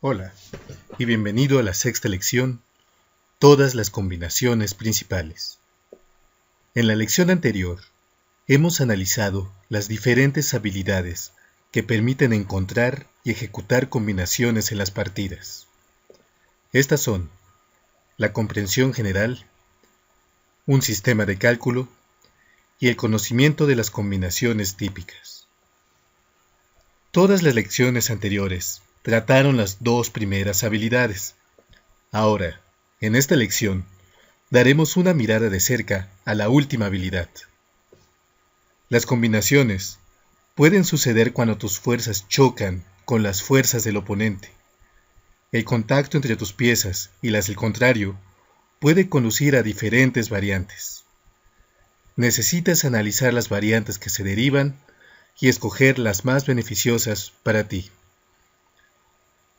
Hola y bienvenido a la sexta lección, todas las combinaciones principales. En la lección anterior, hemos analizado las diferentes habilidades que permiten encontrar y ejecutar combinaciones en las partidas. Estas son la comprensión general, un sistema de cálculo y el conocimiento de las combinaciones típicas. Todas las lecciones anteriores trataron las dos primeras habilidades. Ahora, en esta lección, daremos una mirada de cerca a la última habilidad. Las combinaciones pueden suceder cuando tus fuerzas chocan con las fuerzas del oponente. El contacto entre tus piezas y las del contrario puede conducir a diferentes variantes. Necesitas analizar las variantes que se derivan y escoger las más beneficiosas para ti.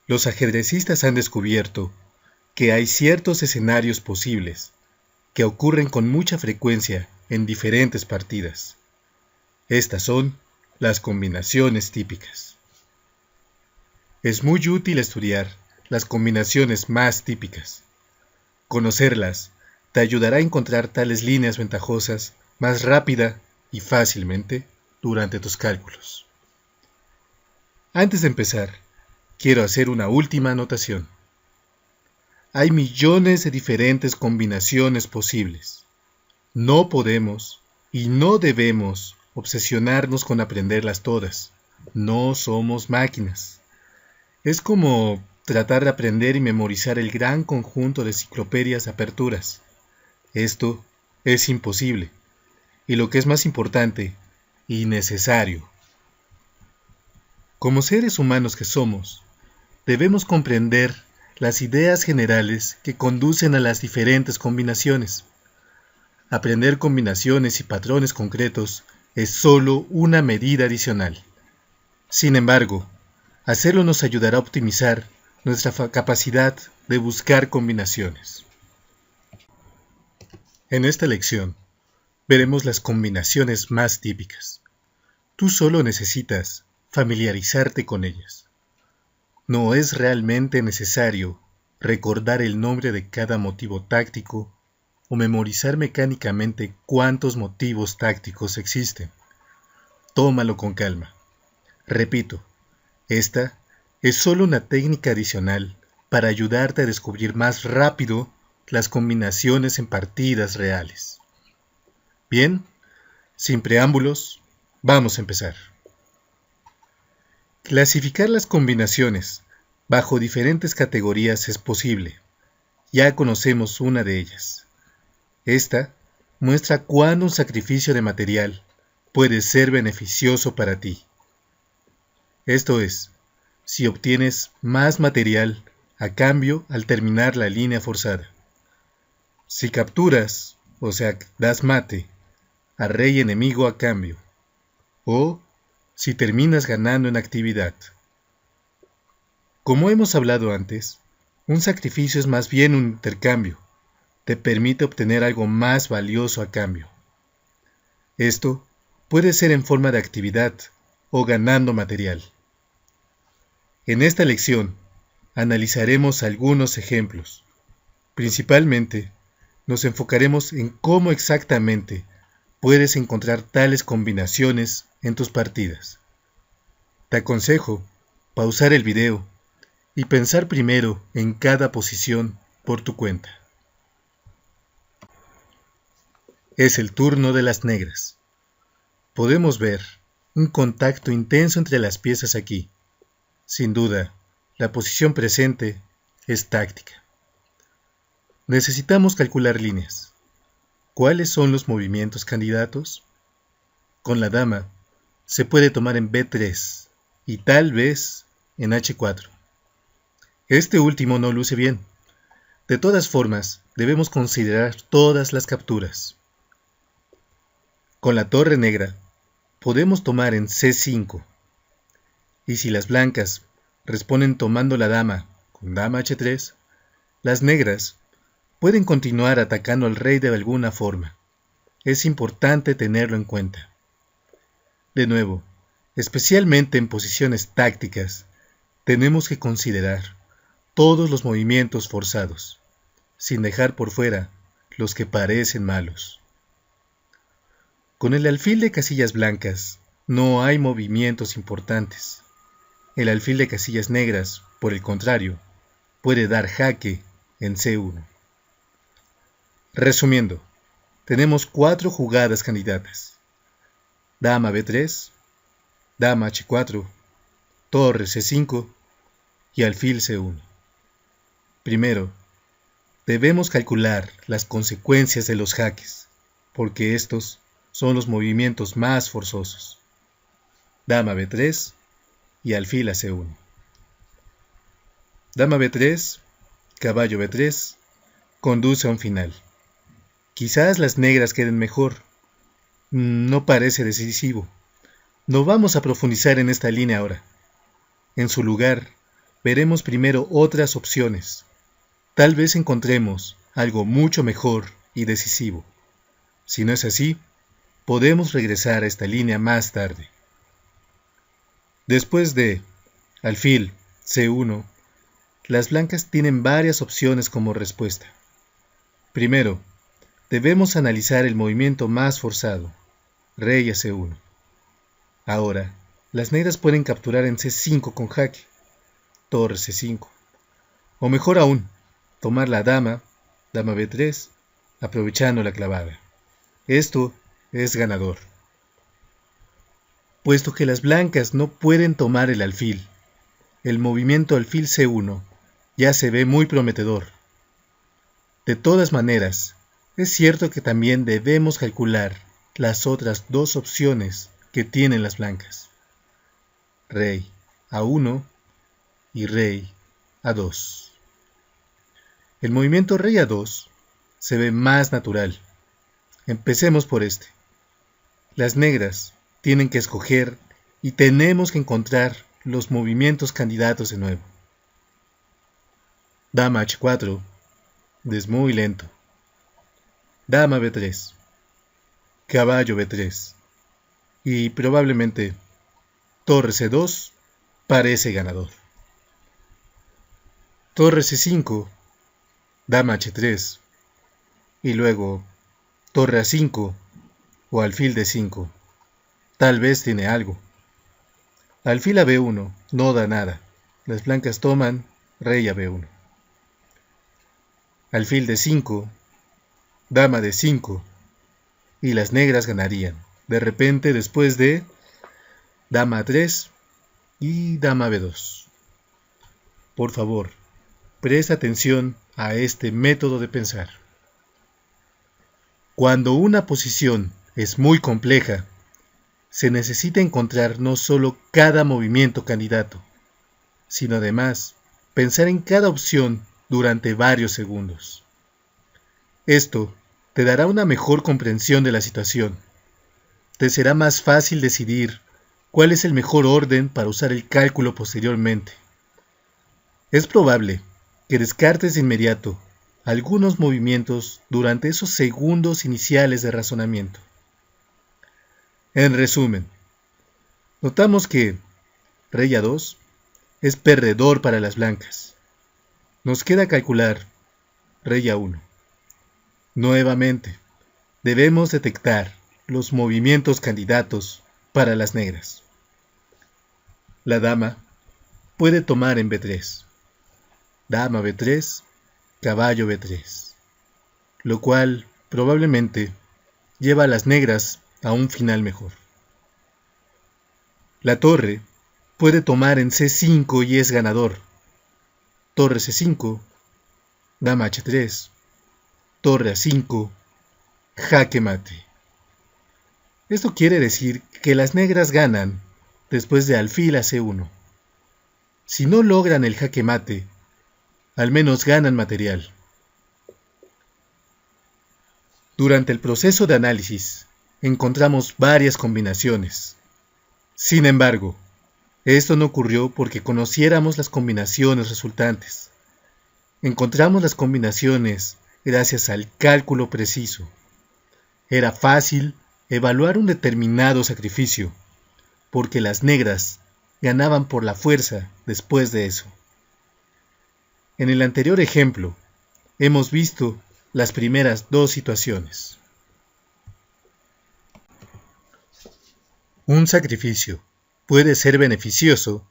Los ajedrecistas han descubierto que hay ciertos escenarios posibles que ocurren con mucha frecuencia en diferentes partidas. Estas son las combinaciones típicas. Es muy útil estudiar las combinaciones más típicas. Conocerlas te ayudará a encontrar tales líneas ventajosas más rápida y fácilmente durante tus cálculos. Antes de empezar, quiero hacer una última anotación. Hay millones de diferentes combinaciones posibles. No podemos y no debemos obsesionarnos con aprenderlas todas. No somos máquinas. Es como tratar de aprender y memorizar el gran conjunto de enciclopedias de aperturas. Esto es imposible. Y lo que es más importante, innecesario. Como seres humanos que somos, debemos comprender las ideas generales que conducen a las diferentes combinaciones. Aprender combinaciones y patrones concretos es solo una medida adicional. Sin embargo, hacerlo nos ayudará a optimizar nuestra capacidad de buscar combinaciones. En esta lección, veremos las combinaciones más típicas. Tú solo necesitas familiarizarte con ellas. No es realmente necesario recordar el nombre de cada motivo táctico o memorizar mecánicamente cuántos motivos tácticos existen. Tómalo con calma. Repito, esta es solo una técnica adicional para ayudarte a descubrir más rápido las combinaciones en partidas reales. Bien, sin preámbulos, vamos a empezar. Clasificar las combinaciones bajo diferentes categorías es posible. Ya conocemos una de ellas. Esta muestra cuándo un sacrificio de material puede ser beneficioso para ti. Esto es, si obtienes más material a cambio al terminar la línea forzada. Si capturas, o sea, das mate, a rey enemigo a cambio. O si terminas ganando en actividad. Como hemos hablado antes, un sacrificio es más bien un intercambio. Te permite obtener algo más valioso a cambio. Esto puede ser en forma de actividad o ganando material. En esta lección analizaremos algunos ejemplos. Principalmente, nos enfocaremos en cómo exactamente puedes encontrar tales combinaciones en tus partidas. Te aconsejo pausar el video y pensar primero en cada posición por tu cuenta. Es el turno de las negras. Podemos ver un contacto intenso entre las piezas aquí. Sin duda, la posición presente es táctica. Necesitamos calcular líneas. ¿Cuáles son los movimientos candidatos? Con la dama, se puede tomar en B3 y tal vez en H4. Este último no luce bien. De todas formas, debemos considerar todas las capturas. Con la torre negra, podemos tomar en C5. Y si las blancas responden tomando la dama con dama H3, las negras pueden continuar atacando al rey de alguna forma. Es importante tenerlo en cuenta. De nuevo, especialmente en posiciones tácticas, tenemos que considerar todos los movimientos forzados, sin dejar por fuera los que parecen malos. Con el alfil de casillas blancas no hay movimientos importantes. El alfil de casillas negras, por el contrario, puede dar jaque en C1. Resumiendo, tenemos 4 jugadas candidatas: dama B3, dama H4, torre C5 y alfil C1. Primero, debemos calcular las consecuencias de los jaques, porque estos son los movimientos más forzosos. Dama B3 y alfil a C1. Dama B3, caballo B3, conduce a un final. Quizás las negras queden mejor. No parece decisivo. No vamos a profundizar en esta línea ahora. En su lugar, veremos primero otras opciones. Tal vez encontremos algo mucho mejor y decisivo. Si no es así, podemos regresar a esta línea más tarde. Después de alfil C1, las blancas tienen varias opciones como respuesta. Primero, debemos analizar el movimiento más forzado, rey a C1. Ahora, las negras pueden capturar en C5 con jaque, torre C5. O mejor aún, tomar la dama, dama B3, aprovechando la clavada. Esto es ganador. Puesto que las blancas no pueden tomar el alfil, el movimiento alfil C1 ya se ve muy prometedor. De todas maneras, es cierto que también debemos calcular las otras 2 opciones que tienen las blancas: rey A1 y rey A2. El movimiento rey A2 se ve más natural. Empecemos por este. Las negras tienen que escoger y tenemos que encontrar los movimientos candidatos de nuevo. Dama H4, es muy lento. Dama B3, caballo B3 y probablemente torre C2 parece ganador. Torre C5, dama H3 y luego torre A5 o alfil D5. Tal vez tiene algo. Alfil a B1 no da nada. Las blancas toman rey a B1. Alfil D5, dama D5 y las negras ganarían. De repente después de dama A3 y dama B2. Por favor, presta atención a este método de pensar. Cuando una posición es muy compleja, se necesita encontrar no solo cada movimiento candidato, sino además pensar en cada opción durante varios segundos. Esto te dará una mejor comprensión de la situación. Te será más fácil decidir cuál es el mejor orden para usar el cálculo posteriormente. Es probable que descartes de inmediato algunos movimientos durante esos segundos iniciales de razonamiento. En resumen, notamos que rey A2 es perdedor para las blancas. Nos queda calcular rey A1. Nuevamente, debemos detectar los movimientos candidatos para las negras. La dama puede tomar en B3, dama B3, caballo B3, lo cual probablemente lleva a las negras a un final mejor. La torre puede tomar en C5 y es ganador. Torre C5, dama H3, torre A5, jaque mate. Esto quiere decir que las negras ganan después de alfil a C1. Si no logran el jaque mate, al menos ganan material. Durante el proceso de análisis, encontramos varias combinaciones. Sin embargo, esto no ocurrió porque conociéramos las combinaciones resultantes. Encontramos las combinaciones gracias al cálculo preciso. Era fácil evaluar un determinado sacrificio, porque las negras ganaban por la fuerza después de eso. En el anterior ejemplo, hemos visto las primeras dos situaciones. Un sacrificio puede ser beneficioso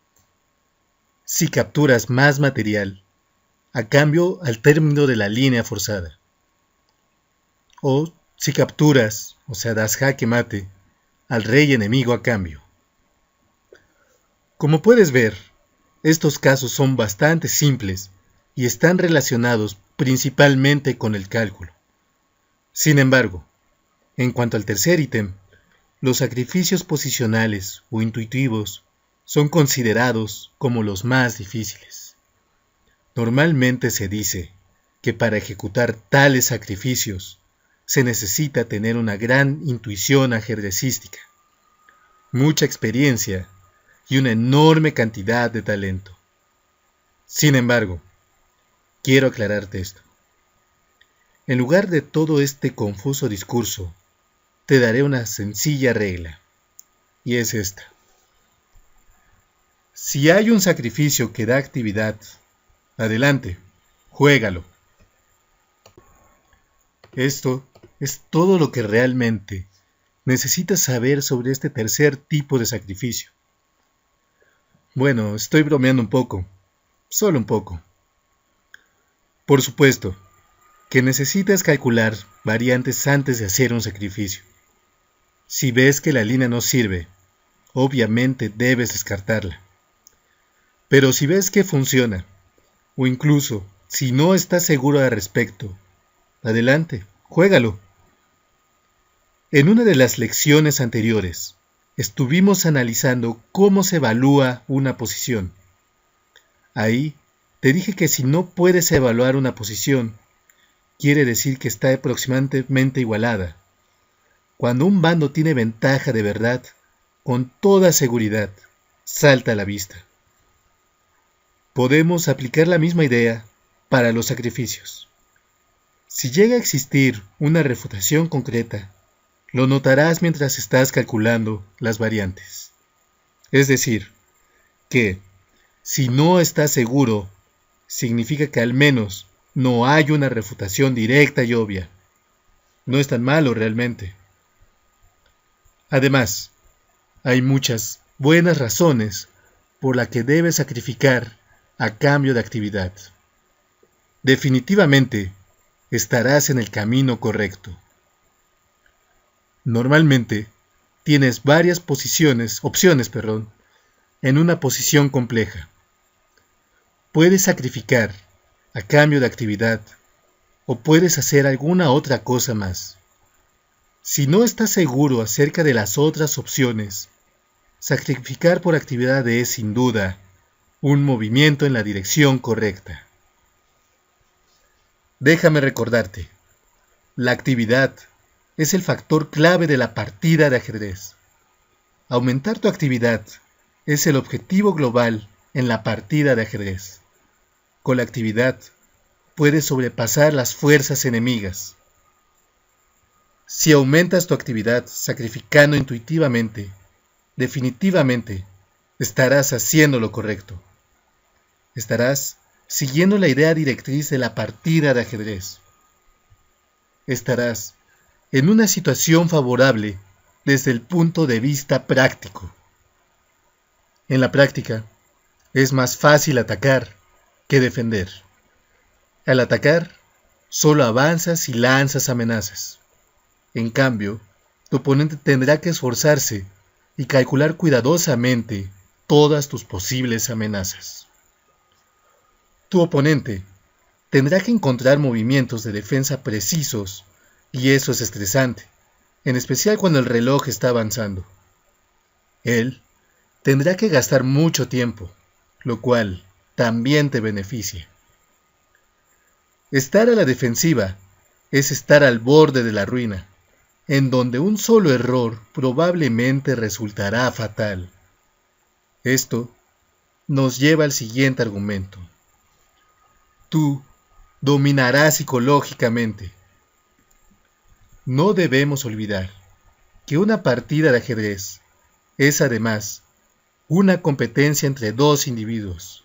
si capturas más material a cambio al término de la línea forzada. O si capturas, o sea, das jaque mate, al rey enemigo a cambio. Como puedes ver, estos casos son bastante simples y están relacionados principalmente con el cálculo. Sin embargo, en cuanto al tercer ítem, los sacrificios posicionales o intuitivos son considerados como los más difíciles. Normalmente se dice que para ejecutar tales sacrificios se necesita tener una gran intuición ajedrecística, mucha experiencia y una enorme cantidad de talento. Sin embargo, quiero aclararte esto. En lugar de todo este confuso discurso, te daré una sencilla regla, y es esta. Si hay un sacrificio que da actividad, adelante, juégalo. Esto es todo lo que realmente necesitas saber sobre este tercer tipo de sacrificio. Bueno, estoy bromeando un poco, solo un poco. Por supuesto, que necesitas calcular variantes antes de hacer un sacrificio. Si ves que la línea no sirve, obviamente debes descartarla. Pero si ves que funciona, o incluso si no estás seguro al respecto, adelante, juégalo. En una de las lecciones anteriores, estuvimos analizando cómo se evalúa una posición. Ahí te dije que si no puedes evaluar una posición, quiere decir que está aproximadamente igualada. Cuando un bando tiene ventaja de verdad, con toda seguridad, salta a la vista. Podemos aplicar la misma idea para los sacrificios. Si llega a existir una refutación concreta, lo notarás mientras estás calculando las variantes. Es decir, que si no estás seguro, significa que al menos no hay una refutación directa y obvia. No es tan malo realmente. Además, hay muchas buenas razones por las que debes sacrificar a cambio de actividad. Definitivamente, estarás en el camino correcto. Normalmente, tienes varias opciones, en una posición compleja. Puedes sacrificar a cambio de actividad o puedes hacer alguna otra cosa más. Si no estás seguro acerca de las otras opciones, sacrificar por actividad es, sin duda, un movimiento en la dirección correcta. Déjame recordarte, la actividad es el factor clave de la partida de ajedrez. Aumentar tu actividad es el objetivo global en la partida de ajedrez. Con la actividad, puedes sobrepasar las fuerzas enemigas. Si aumentas tu actividad sacrificando intuitivamente, definitivamente estarás haciendo lo correcto. Estarás siguiendo la idea directriz de la partida de ajedrez. Estarás en una situación favorable desde el punto de vista práctico. En la práctica, es más fácil atacar que defender. Al atacar, solo avanzas y lanzas amenazas. En cambio, tu oponente tendrá que esforzarse y calcular cuidadosamente todas tus posibles amenazas. Tu oponente tendrá que encontrar movimientos de defensa precisos y eso es estresante, en especial cuando el reloj está avanzando. Él tendrá que gastar mucho tiempo, lo cual también te beneficia. Estar a la defensiva es estar al borde de la ruina, en donde un solo error probablemente resultará fatal. Esto nos lleva al siguiente argumento. Tú dominarás psicológicamente. No debemos olvidar que una partida de ajedrez es además una competencia entre dos individuos.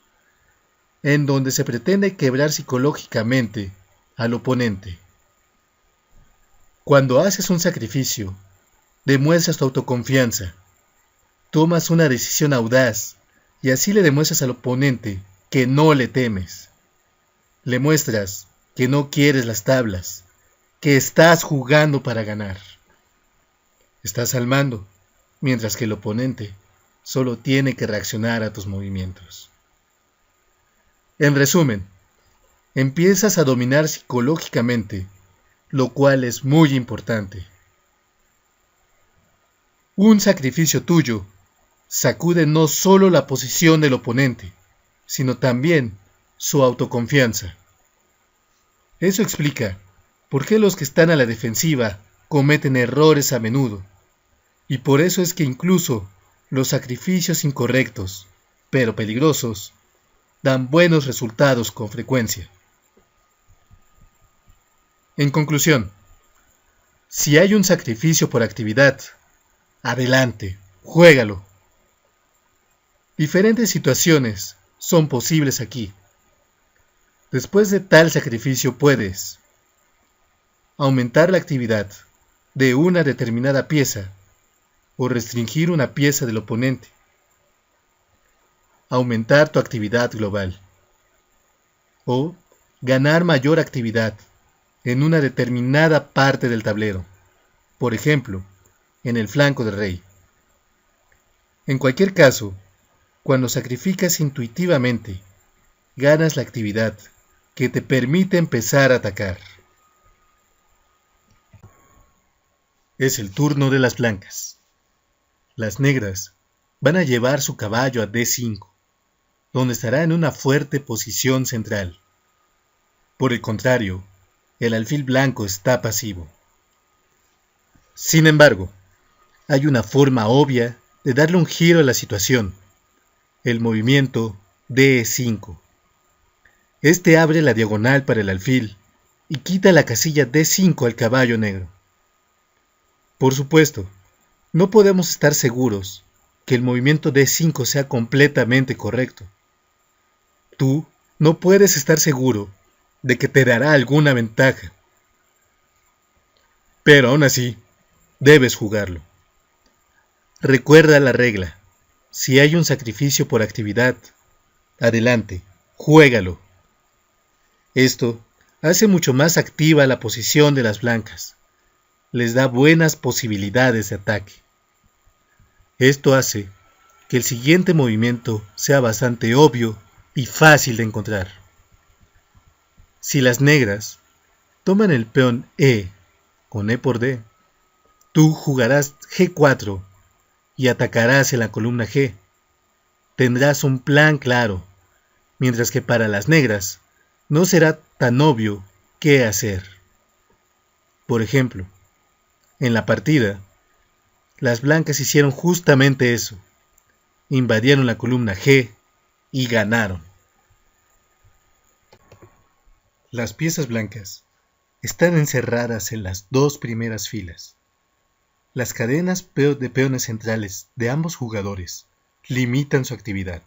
en donde se pretende quebrar psicológicamente al oponente. Cuando haces un sacrificio, demuestras tu autoconfianza, tomas una decisión audaz y así le demuestras al oponente que no le temes. Le muestras que no quieres las tablas, que estás jugando para ganar. Estás al mando, mientras que el oponente solo tiene que reaccionar a tus movimientos. En resumen, empiezas a dominar psicológicamente, lo cual es muy importante. Un sacrificio tuyo sacude no solo la posición del oponente, sino también su autoconfianza. Eso explica por qué los que están a la defensiva cometen errores a menudo, y por eso es que incluso los sacrificios incorrectos, pero peligrosos, dan buenos resultados con frecuencia. En conclusión, si hay un sacrificio por actividad, adelante, juégalo. Diferentes situaciones son posibles aquí. Después de tal sacrificio puedes aumentar la actividad de una determinada pieza o restringir una pieza del oponente. Aumentar tu actividad global. O ganar mayor actividad en una determinada parte del tablero. Por ejemplo, en el flanco del rey. En cualquier caso, cuando sacrificas intuitivamente, ganas la actividad que te permite empezar a atacar. Es el turno de las blancas. Las negras van a llevar su caballo a D5, donde estará en una fuerte posición central. Por el contrario, el alfil blanco está pasivo. Sin embargo, hay una forma obvia de darle un giro a la situación, el movimiento D5. Este abre la diagonal para el alfil y quita la casilla D5 al caballo negro. Por supuesto, no podemos estar seguros que el movimiento D5 sea completamente correcto. Tú no puedes estar seguro de que te dará alguna ventaja. Pero aún así, debes jugarlo. Recuerda la regla. Si hay un sacrificio por actividad, adelante, juégalo. Esto hace mucho más activa la posición de las blancas. Les da buenas posibilidades de ataque. Esto hace que el siguiente movimiento sea bastante obvio y fácil de encontrar. Si las negras toman el peón E con E por D, tú jugarás G4 y atacarás en la columna G. Tendrás un plan claro, mientras que para las negras no será tan obvio qué hacer. Por ejemplo, en la partida, las blancas hicieron justamente eso. Invadieron la columna G y ganaron. Las piezas blancas están encerradas en las dos primeras filas. Las cadenas de peones centrales de ambos jugadores limitan su actividad.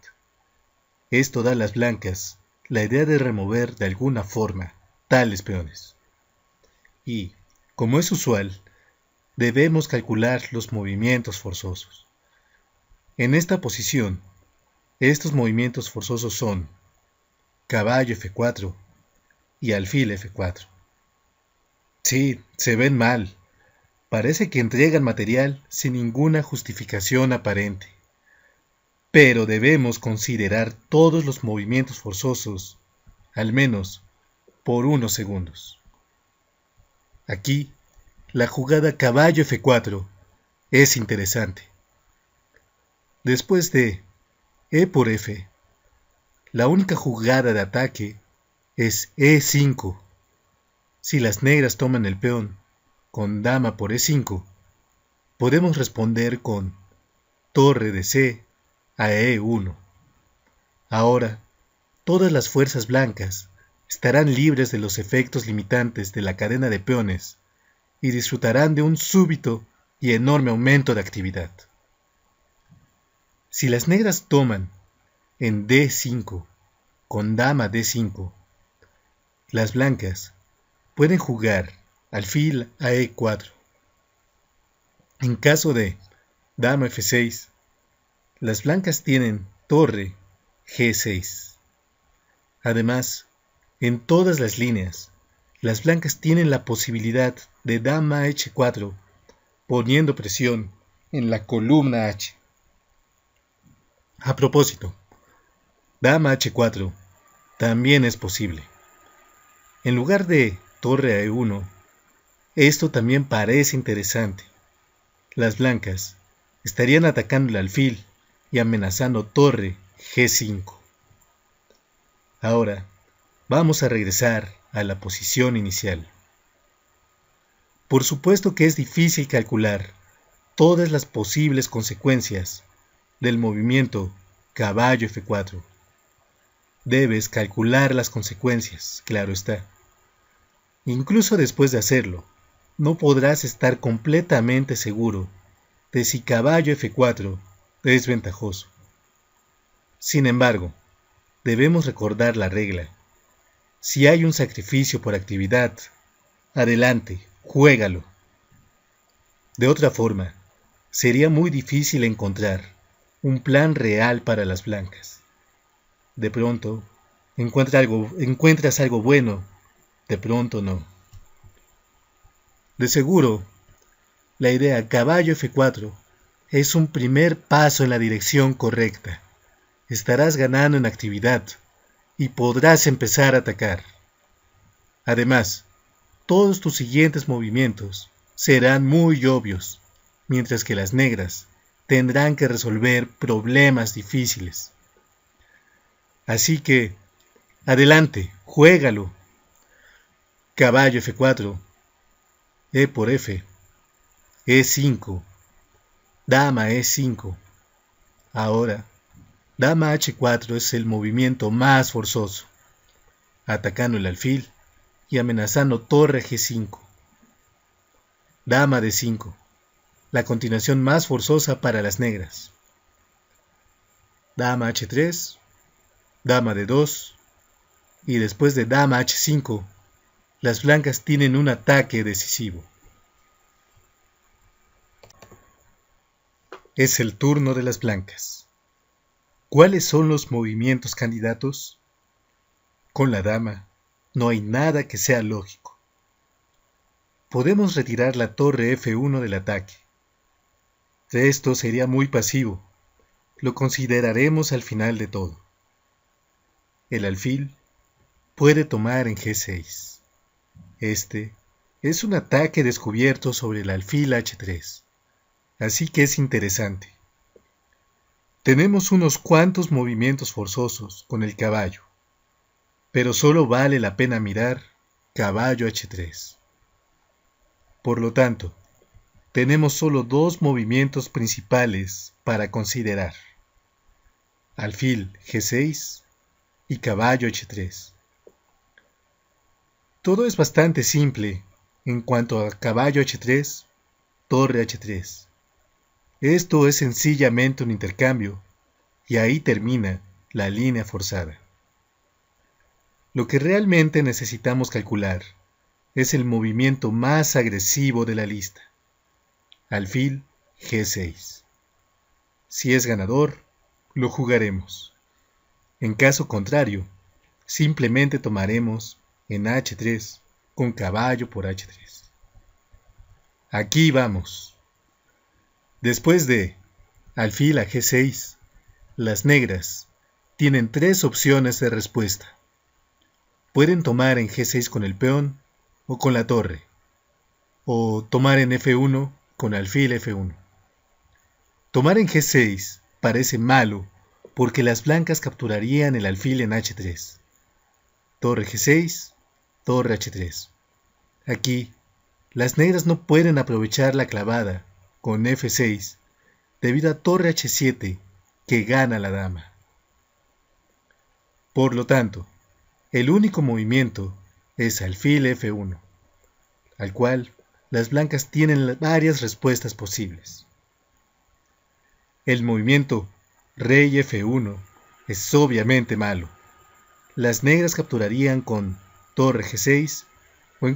Esto da a las blancas la idea de remover de alguna forma tales peones. Y, como es usual, debemos calcular los movimientos forzosos. En esta posición, estos movimientos forzosos son caballo F4 y alfil F4. Sí, se ven mal. Parece que entregan material sin ninguna justificación aparente. Pero debemos considerar todos los movimientos forzosos, al menos por unos segundos. Aquí, la jugada caballo F4 es interesante. Después de E por F, la única jugada de ataque es E5. Si las negras toman el peón con dama por E5, podemos responder con torre de C a E1. Ahora, todas las fuerzas blancas estarán libres de los efectos limitantes de la cadena de peones y disfrutarán de un súbito y enorme aumento de actividad. Si las negras toman en D5, con dama D5, las blancas pueden jugar alfil a E4. En caso de dama F6, las blancas tienen torre G6. Además, en todas las líneas, las blancas tienen la posibilidad de dama H4, poniendo presión en la columna H. A propósito, dama H4 también es posible. En lugar de torre a E1, esto también parece interesante. Las blancas estarían atacando el alfil y amenazando torre G5. Ahora, vamos a regresar a la posición inicial. Por supuesto que es difícil calcular todas las posibles consecuencias del movimiento caballo F4. Debes calcular las consecuencias, claro está. Incluso después de hacerlo, no podrás estar completamente seguro de si caballo F4 es ventajoso. Sin embargo, debemos recordar la regla. Si hay un sacrificio por actividad, adelante, juégalo. De otra forma, sería muy difícil encontrar un plan real para las blancas. De pronto, encuentras algo bueno, de pronto no. De seguro, la idea caballo F4 es un primer paso en la dirección correcta. Estarás ganando en actividad y podrás empezar a atacar. Además, todos tus siguientes movimientos serán muy obvios, mientras que las negras tendrán que resolver problemas difíciles. Así que, adelante, juégalo. Caballo F4, E por F, E5, dama E5. Ahora, dama H4 es el movimiento más forzoso, atacando el alfil y amenazando torre G5. Dama D5, la continuación más forzosa para las negras. Dama H3, dama D2, y después de dama H5, las blancas tienen un ataque decisivo. Es el turno de las blancas. ¿Cuáles son los movimientos candidatos? Con la dama no hay nada que sea lógico. Podemos retirar la torre F1 del ataque. Esto sería muy pasivo. Lo consideraremos al final de todo. El alfil puede tomar en G6. Este es un ataque descubierto sobre el alfil H3, así que es interesante. Tenemos unos cuantos movimientos forzosos con el caballo, pero solo vale la pena mirar caballo H3. Por lo tanto, tenemos solo dos movimientos principales para considerar: alfil G6 y caballo H3. Todo es bastante simple en cuanto a caballo H3, torre H3. Esto es sencillamente un intercambio, y ahí termina la línea forzada. Lo que realmente necesitamos calcular es el movimiento más agresivo de la lista: alfil G6. Si es ganador, lo jugaremos. En caso contrario, simplemente tomaremos en H3 con caballo por H3. Aquí vamos. Después de alfil a G6, las negras tienen tres opciones de respuesta. Pueden tomar en G6 con el peón o con la torre, o tomar en F1 con alfil F1. Tomar en G6 parece malo porque las blancas capturarían el alfil en H3. Torre G6, torre H3. Aquí, las negras no pueden aprovechar la clavada con F6 debido a torre H7 que gana la dama. Por lo tanto, el único movimiento es alfil F1, al cual las blancas tienen varias respuestas posibles. El movimiento rey F1 es obviamente malo. las negras capturarían con torre G6 o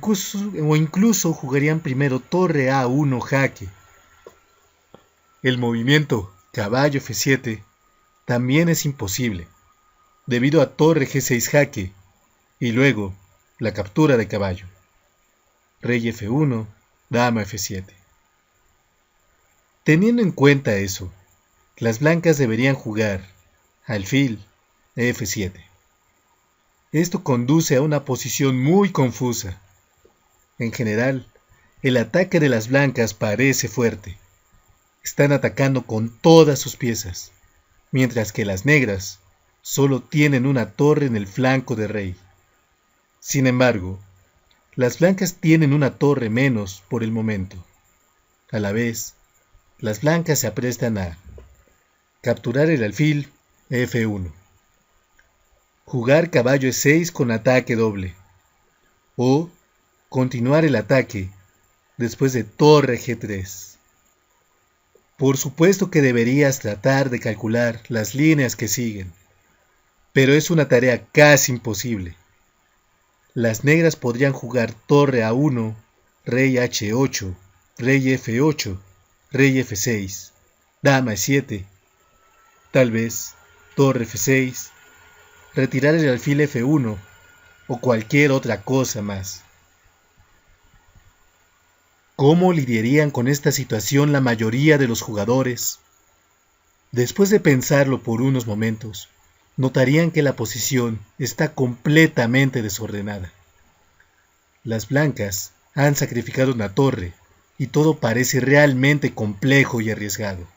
incluso jugarían primero torre A1 jaque. El movimiento caballo F7 también es imposible, debido a torre G6 jaque y luego la captura de caballo. Rey F1, dama F7. Teniendo en cuenta eso, las blancas deberían jugar alfil F7. Esto conduce a una posición muy confusa. En general, el ataque de las blancas parece fuerte. Están atacando con todas sus piezas, mientras que las negras solo tienen una torre en el flanco de rey. Sin embargo, las blancas tienen una torre menos por el momento. A la vez, las blancas se aprestan a capturar el alfil F1, jugar caballo E6 con ataque doble, o continuar el ataque después de torre G3. Por supuesto que deberías tratar de calcular las líneas que siguen, pero es una tarea casi imposible. Las negras podrían jugar torre A1, rey H8, rey F8, rey F6, dama E7, tal vez torre F6, retirar el alfil F1 o cualquier otra cosa más. ¿Cómo lidiarían con esta situación la mayoría de los jugadores? Después de pensarlo por unos momentos, notarían que la posición está completamente desordenada. Las blancas han sacrificado una torre y todo parece realmente complejo y arriesgado.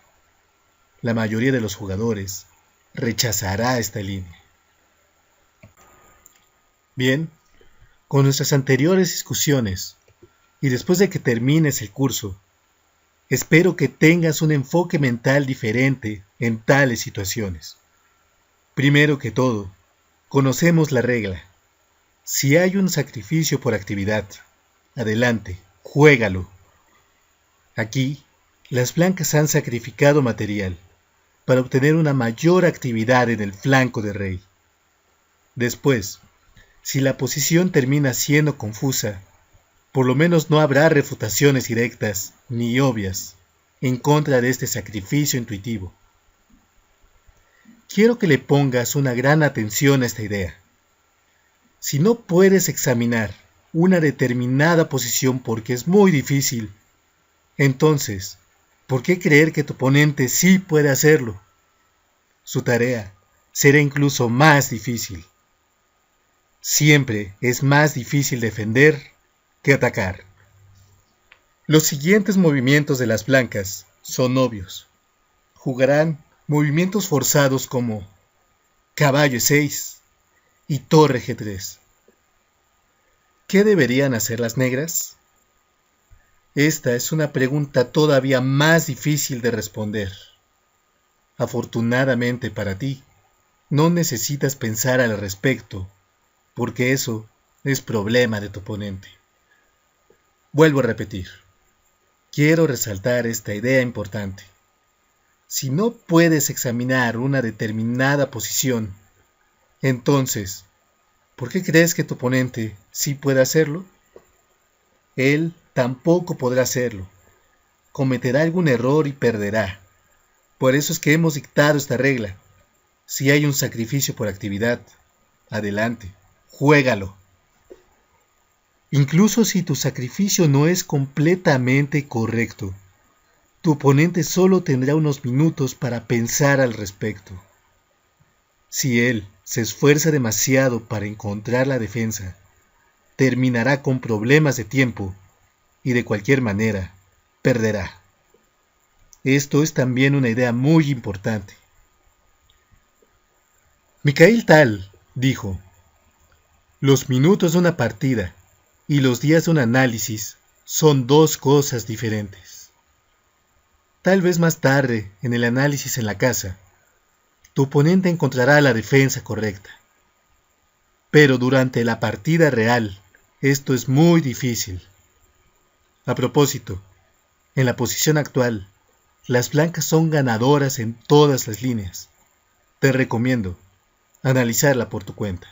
La mayoría de los jugadores rechazará esta línea. Bien, con nuestras anteriores discusiones y después de que termines el curso, espero que tengas un enfoque mental diferente en tales situaciones. Primero que todo, conocemos la regla. Si hay un sacrificio por actividad, adelante, juégalo. Aquí, las blancas han sacrificado material para obtener una mayor actividad en el flanco de rey. Después, si la posición termina siendo confusa, por lo menos no habrá refutaciones directas ni obvias en contra de este sacrificio intuitivo. Quiero que le pongas una gran atención a esta idea. Si no puedes examinar una determinada posición porque es muy difícil, entonces, ¿por qué creer que tu oponente sí puede hacerlo? Su tarea será incluso más difícil. Siempre es más difícil defender que atacar. Los siguientes movimientos de las blancas son obvios. Jugarán movimientos forzados como caballo E6 y torre G3. ¿Qué deberían hacer las negras? Esta es una pregunta todavía más difícil de responder. Afortunadamente para ti, no necesitas pensar al respecto, porque eso es problema de tu oponente. Vuelvo a repetir. Quiero resaltar esta idea importante. Si no puedes examinar una determinada posición, entonces, ¿por qué crees que tu oponente sí puede hacerlo? Él tampoco podrá hacerlo. Cometerá algún error y perderá. Por eso es que hemos dictado esta regla. Si hay un sacrificio por actividad, adelante, juégalo. Incluso si tu sacrificio no es completamente correcto, tu oponente solo tendrá unos minutos para pensar al respecto. Si él se esfuerza demasiado para encontrar la defensa, terminará con problemas de tiempo y de cualquier manera perderá. Esto es también una idea muy importante. Mikhail Tal dijo: los minutos de una partida y los días de un análisis son dos cosas diferentes. Tal vez más tarde, en el análisis en la casa, tu oponente encontrará la defensa correcta. Pero durante la partida real, esto es muy difícil. A propósito, en la posición actual, las blancas son ganadoras en todas las líneas. Te recomiendo analizarla por tu cuenta.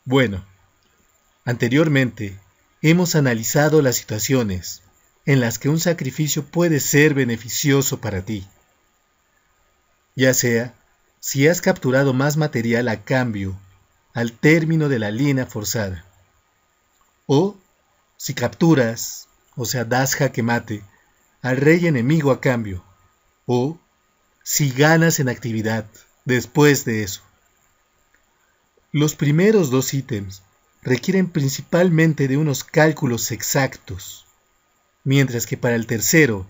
Bueno, anteriormente hemos analizado las situaciones en las que un sacrificio puede ser beneficioso para ti, ya sea si has capturado más material a cambio al término de la línea forzada, o si capturas, o sea, das jaque mate al rey enemigo a cambio, o si ganas en actividad después de eso. Los primeros dos ítems requieren principalmente de unos cálculos exactos, mientras que para el tercero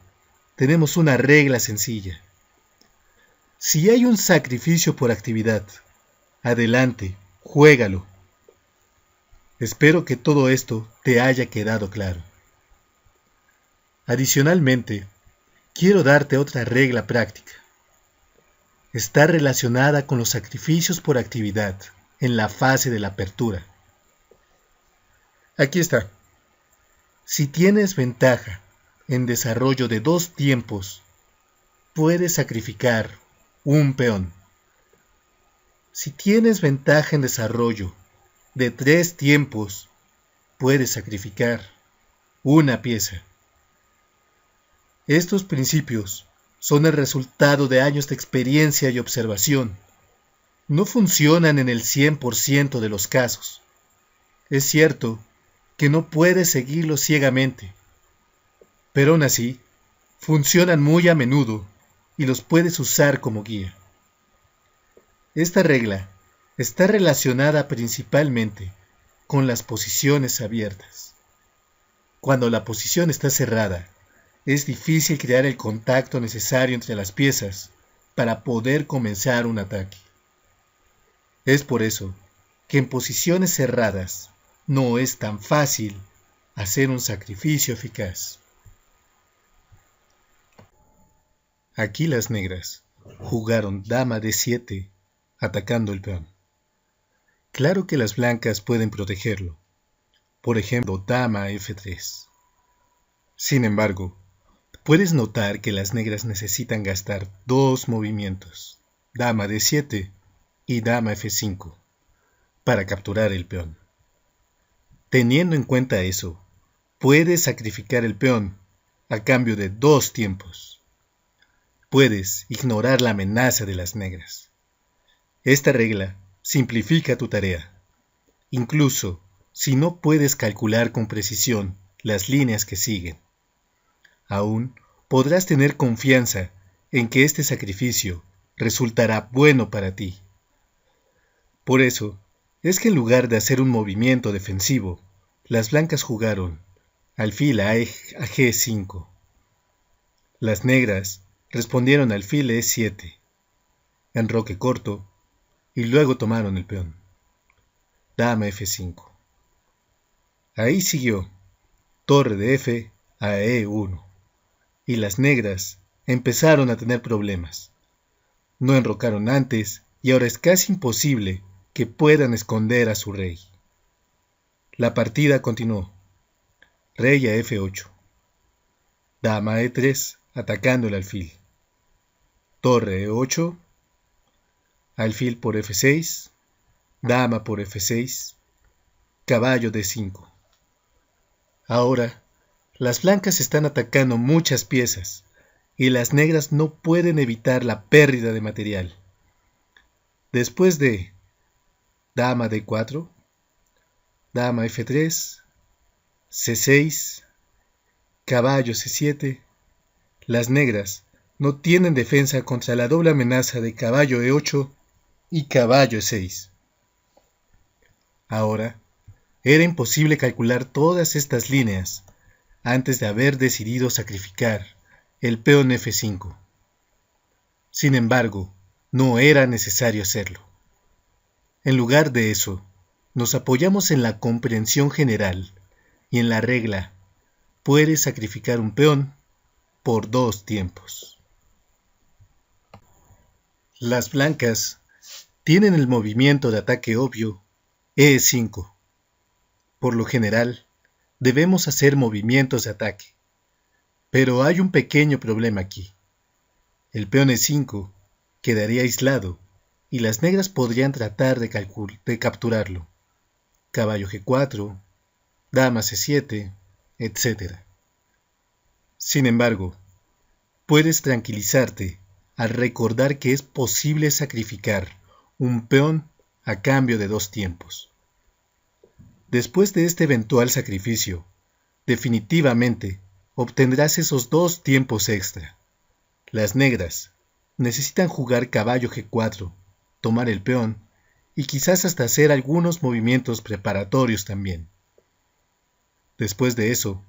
tenemos una regla sencilla. Si hay un sacrificio por actividad, adelante, juégalo. Espero que todo esto te haya quedado claro. Adicionalmente, quiero darte otra regla práctica. Está relacionada con los sacrificios por actividad en la fase de la apertura. Aquí está. Si tienes ventaja en desarrollo de 2 tiempos, puedes sacrificar un peón. Si tienes ventaja en desarrollo de 3 tiempos, puedes sacrificar una pieza. Estos principios son el resultado de años de experiencia y observación. No funcionan en el 100% de los casos. Es cierto que no puedes seguirlos ciegamente, pero aún así, funcionan muy a menudo y los puedes usar como guía. Esta regla está relacionada principalmente con las posiciones abiertas. Cuando la posición está cerrada, es difícil crear el contacto necesario entre las piezas para poder comenzar un ataque. Es por eso que en posiciones cerradas no es tan fácil hacer un sacrificio eficaz. Aquí las negras jugaron dama d7 atacando el peón. Claro que las blancas pueden protegerlo, por ejemplo dama f3. Sin embargo, puedes notar que las negras necesitan gastar 2 movimientos, dama d7 y dama f5, para capturar el peón. Teniendo en cuenta eso, puedes sacrificar el peón a cambio de 2 tiempos. Puedes ignorar la amenaza de las negras. Esta regla simplifica tu tarea, incluso si no puedes calcular con precisión las líneas que siguen. Aún podrás tener confianza en que este sacrificio resultará bueno para ti. Por eso, es que en lugar de hacer un movimiento defensivo, las blancas jugaron alfil a g5. Las negras respondieron alfil e7, enroque corto, y luego tomaron el peón. Dama f5. Ahí siguió torre de f a e1, y las negras empezaron a tener problemas. No enrocaron antes y ahora es casi imposible que puedan esconder a su rey. La partida continuó. Rey a f8. Dama a e3 atacando el alfil. Torre e8. Alfil por f6. Dama por f6. Caballo d5. Ahora, las blancas están atacando muchas piezas y las negras no pueden evitar la pérdida de material. Después de dama d4, dama f3, c6, caballo c7, las negras no tienen defensa contra la doble amenaza de caballo e8 y caballo e6. Ahora, era imposible calcular todas estas líneas antes de haber decidido sacrificar el peón f5. Sin embargo, no era necesario hacerlo. En lugar de eso, nos apoyamos en la comprensión general y en la regla: puedes sacrificar un peón por 2 tiempos. Las blancas tienen el movimiento de ataque obvio e5. Por lo general, debemos hacer movimientos de ataque, pero hay un pequeño problema aquí. El peón e5 quedaría aislado y las negras podrían tratar de capturarlo. caballo G4, dama C7, etc. Sin embargo, puedes tranquilizarte al recordar que es posible sacrificar un peón a cambio de 2 tiempos. Después de este eventual sacrificio, definitivamente obtendrás esos 2 tiempos extra. Las negras necesitan jugar caballo G4, tomar el peón y quizás hasta hacer algunos movimientos preparatorios también. Después de eso,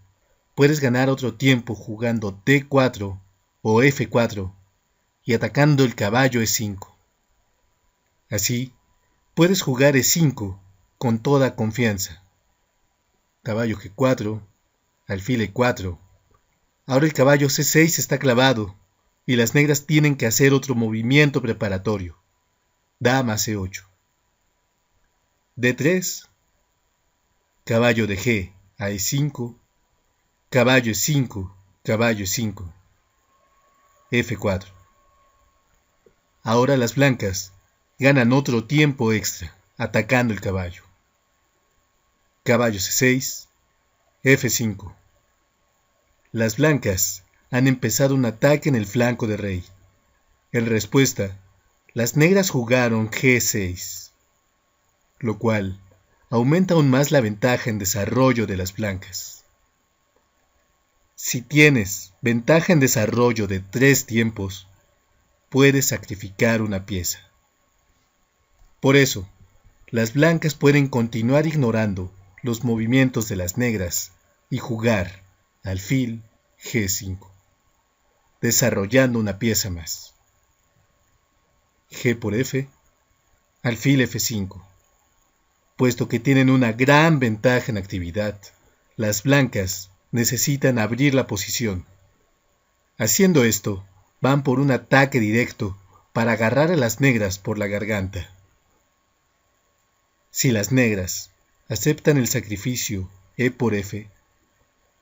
puedes ganar otro tiempo jugando D4 o F4 y atacando el caballo E5. Así, puedes jugar E5 con toda confianza. Caballo G4, alfil E4. Ahora el caballo C6 está clavado y las negras tienen que hacer otro movimiento preparatorio. Dama C8. D3. Caballo de G a E5. Caballo E5, caballo E5. F4. Ahora las blancas ganan otro tiempo extra, atacando el caballo. Caballo C6, F5. Las blancas han empezado un ataque en el flanco de rey. En respuesta, las negras jugaron G6, lo cual aumenta aún más la ventaja en desarrollo de las blancas. Si tienes ventaja en desarrollo de 3 tiempos, puedes sacrificar una pieza. Por eso, las blancas pueden continuar ignorando los movimientos de las negras y jugar alfil G5, desarrollando una pieza más. G por F, alfil F5. Puesto que tienen una gran ventaja en actividad, las blancas necesitan abrir la posición. Haciendo esto, van por un ataque directo para agarrar a las negras por la garganta. Si las negras aceptan el sacrificio E por F,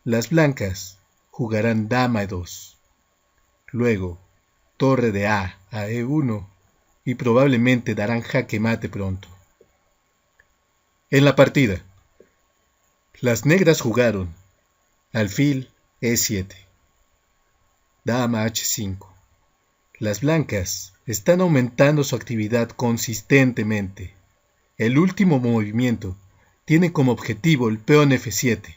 las blancas jugarán dama E2, luego torre de A a E1 y probablemente darán jaque mate pronto. En la partida, las negras jugaron alfil E7, dama H5. Las blancas están aumentando su actividad consistentemente. El último movimiento tiene como objetivo el peón F7,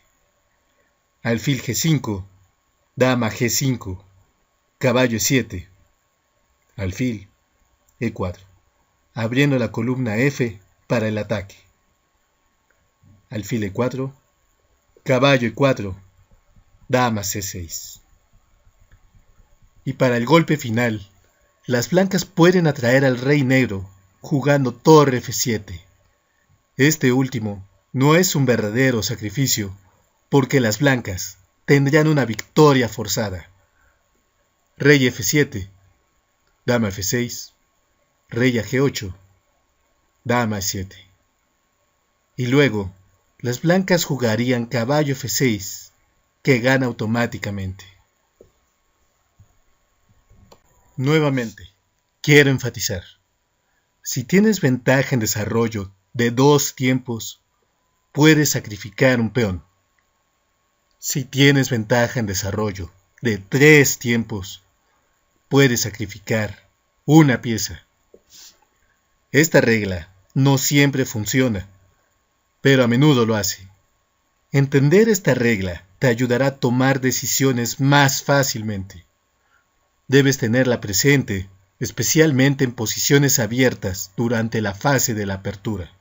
alfil G5, dama G5, caballo E7, alfil E4, abriendo la columna F para el ataque. Alfil E4, caballo E4, dama C6. Y para el golpe final, las blancas pueden atraer al rey negro jugando torre F7. Este último no es un verdadero sacrificio, porque las blancas tendrían una victoria forzada. Rey F7, dama F6, rey a G8, dama E7. Y luego, las blancas jugarían caballo F6, que gana automáticamente. Nuevamente, quiero enfatizar, si tienes ventaja en desarrollo de 2 tiempos, puedes sacrificar un peón. Si tienes ventaja en desarrollo de 3 tiempos, puedes sacrificar una pieza. Esta regla no siempre funciona, pero a menudo lo hace. Entender esta regla te ayudará a tomar decisiones más fácilmente. Debes tenerla presente, especialmente en posiciones abiertas durante la fase de la apertura.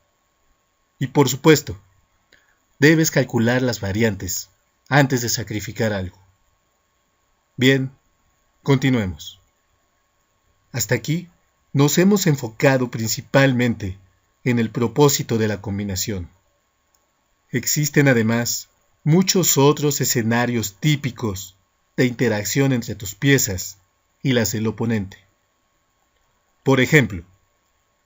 Y por supuesto, debes calcular las variantes antes de sacrificar algo. Bien, continuemos. Hasta aquí nos hemos enfocado principalmente en el propósito de la combinación. Existen además muchos otros escenarios típicos de interacción entre tus piezas y las del oponente. Por ejemplo,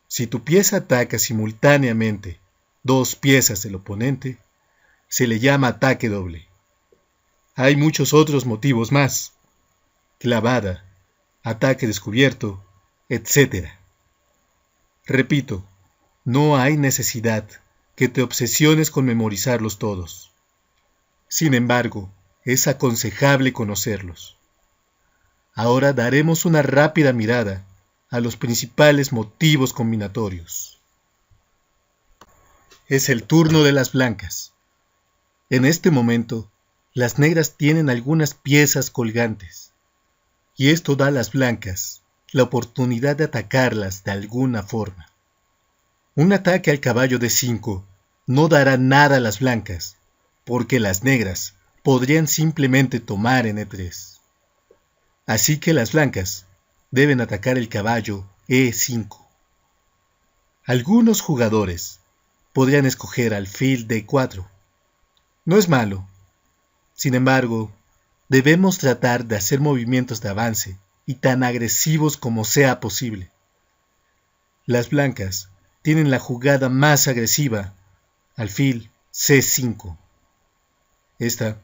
si tu pieza ataca simultáneamente 2 piezas del oponente, se le llama ataque doble. Hay muchos otros motivos más: clavada, ataque descubierto, etc. Repito, no hay necesidad que te obsesiones con memorizarlos todos. Sin embargo, es aconsejable conocerlos. Ahora daremos una rápida mirada a los principales motivos combinatorios. Es el turno de las blancas. En este momento, las negras tienen algunas piezas colgantes, y esto da a las blancas la oportunidad de atacarlas de alguna forma. Un ataque al caballo de 5 no dará nada a las blancas, porque las negras podrían simplemente tomar en E3. Así que las blancas deben atacar el caballo E5. Algunos jugadores podrían escoger alfil D4. No es malo. Sin embargo, debemos tratar de hacer movimientos de avance y tan agresivos como sea posible. Las blancas tienen la jugada más agresiva, alfil C5. Esta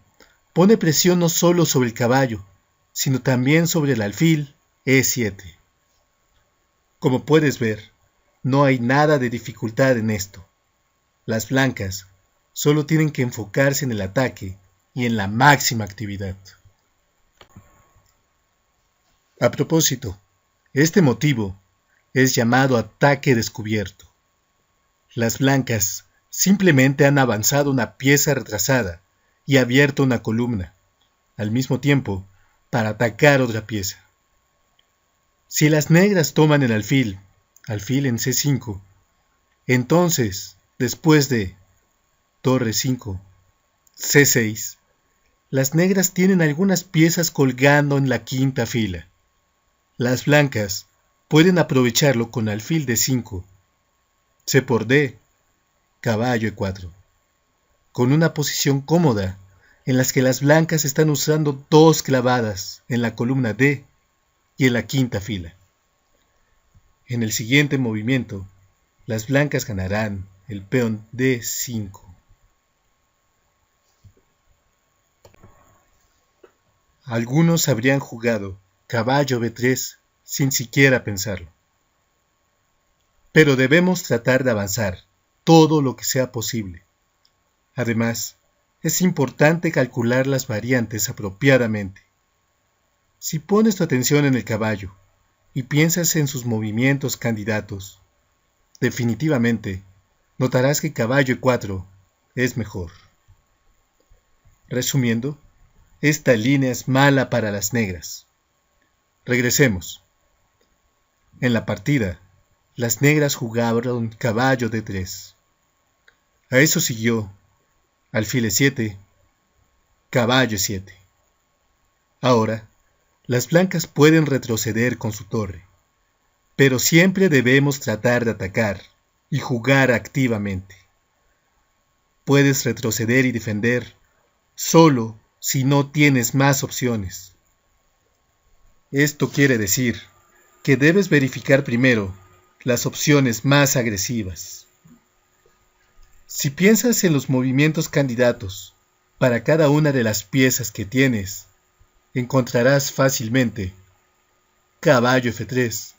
pone presión no solo sobre el caballo, sino también sobre el alfil E7. Como puedes ver, no hay nada de dificultad en esto. Las blancas solo tienen que enfocarse en el ataque y en la máxima actividad. A propósito, este motivo es llamado ataque descubierto. Las blancas simplemente han avanzado una pieza retrasada y abierto una columna, al mismo tiempo, para atacar otra pieza. Si las negras toman el alfil en C5, entonces, después de torre 5, C6, las negras tienen algunas piezas colgando en la quinta fila. Las blancas pueden aprovecharlo con alfil D5, C por D, caballo E4, con una posición cómoda en las que las blancas están usando 2 clavadas en la columna D y en la quinta fila. En el siguiente movimiento, las blancas ganarán el peón D5. Algunos habrían jugado caballo B3 sin siquiera pensarlo. Pero debemos tratar de avanzar todo lo que sea posible. Además, es importante calcular las variantes apropiadamente. Si pones tu atención en el caballo y piensas en sus movimientos candidatos, definitivamente notarás que caballo E4 es mejor. Resumiendo, esta línea es mala para las negras. Regresemos. En la partida, las negras jugaron caballo D3. A eso siguió alfil E7, caballo E7. Ahora, las blancas pueden retroceder con su torre, pero siempre debemos tratar de atacar y jugar activamente. Puedes retroceder y defender solo si no tienes más opciones. Esto quiere decir que debes verificar primero las opciones más agresivas. Si piensas en los movimientos candidatos para cada una de las piezas que tienes, encontrarás fácilmente caballo F3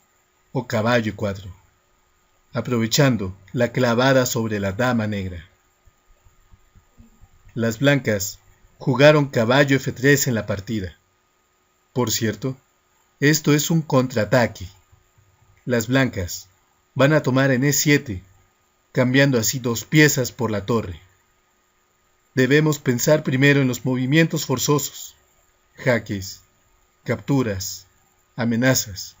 o caballo E4, aprovechando la clavada sobre la dama negra. Las blancas jugaron caballo F3 en la partida. Por cierto, esto es un contraataque. Las blancas van a tomar en E7, cambiando así 2 piezas por la torre. Debemos pensar primero en los movimientos forzosos, jaques, capturas, amenazas,